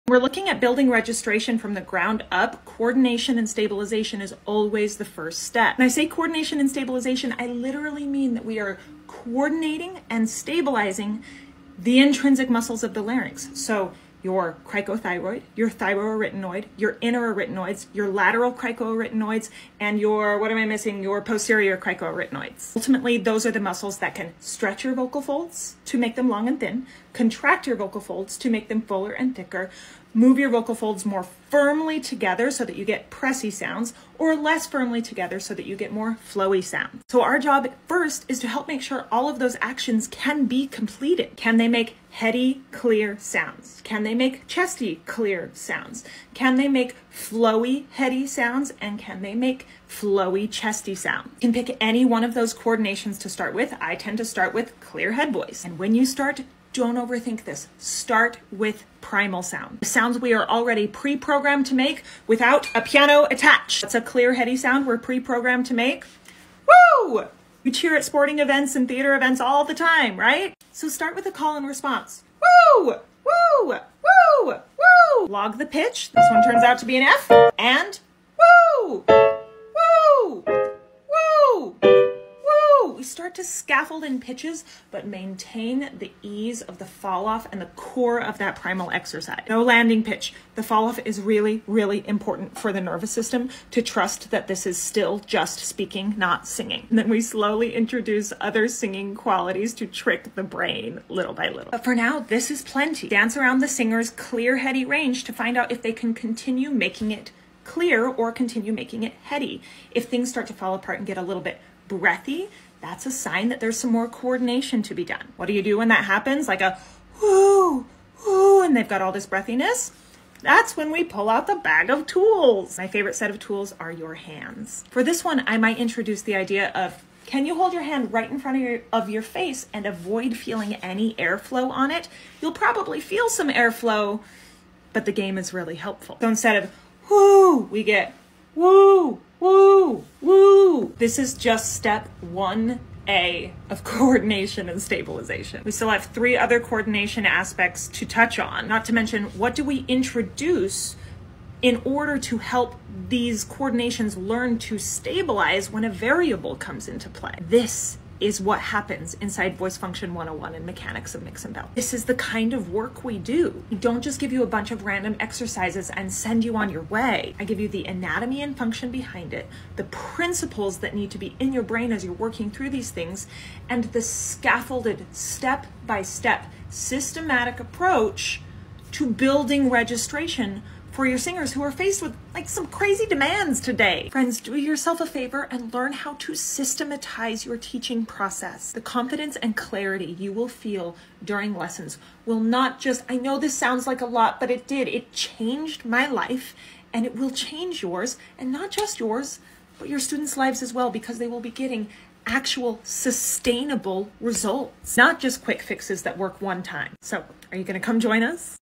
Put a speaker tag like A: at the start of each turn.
A: We're looking at building registration from the ground up. Coordination and stabilization is always the first step. When I say coordination and stabilization, I literally mean that we are coordinating and stabilizing the intrinsic muscles of the larynx. So your cricothyroid, your thyroarytenoid, your inner arytenoids, your lateral cricoarytenoids, and your, what am I missing? Your posterior cricoarytenoids. Ultimately, those are the muscles that can stretch your vocal folds to make them long and thin, contract your vocal folds to make them fuller and thicker, move your vocal folds more firmly together so that you get pressy sounds, or less firmly together so that you get more flowy sounds. So our job first is to help make sure all of those actions can be completed. Can they make heady, clear sounds? Can they make chesty, clear sounds? Can they make flowy, heady sounds? And can they make flowy, chesty sounds? You can pick any one of those coordinations to start with. I tend to start with clear head voice. And when you start, don't overthink this. Start with primal sound. The sounds we are already pre-programmed to make without a piano attached. That's a clear, heady sound we're pre-programmed to make. Woo! You cheer at sporting events and theater events all the time, right? So start with a call and response. Woo! Woo! Woo! Woo! Log the pitch. This one turns out to be an F. And woo! Woo! Woo! We start to scaffold in pitches, but maintain the ease of the fall off and the core of that primal exercise. No landing pitch. The fall off is really, really important for the nervous system to trust that this is still just speaking, not singing. And then we slowly introduce other singing qualities to trick the brain little by little. But for now, this is plenty. Dance around the singer's clear, heady range to find out if they can continue making it clear or continue making it heady. If things start to fall apart and get a little bit breathy, that's a sign that there's some more coordination to be done. What do you do when that happens? Like a whoo, whoo, and they've got all this breathiness. That's when we pull out the bag of tools. My favorite set of tools are your hands. For this one, I might introduce the idea of, can you hold your hand right in front of your face and avoid feeling any airflow on it? You'll probably feel some airflow, but the game is really helpful. So instead of whoo, we get woo, woo, woo. This is just step 1A of coordination and stabilization. We still have 3 other coordination aspects to touch on, not to mention what do we introduce in order to help these coordinations learn to stabilize when a variable comes into play. This is what happens inside Voice Function 101 and Mechanics of Mix and Bell. This is the kind of work we do. We don't just give you a bunch of random exercises and send you on your way. I give you the anatomy and function behind it, the principles that need to be in your brain as you're working through these things, and the scaffolded step-by-step systematic approach to building registration for your singers who are faced with like some crazy demands today. Friends, do yourself a favor and learn how to systematize your teaching process. The confidence and clarity you will feel during lessons will not just, I know this sounds like a lot, but it did. It changed my life and it will change yours, and not just yours, but your students' lives as well, because they will be getting actual sustainable results, not just quick fixes that work one time. So are you gonna come join us?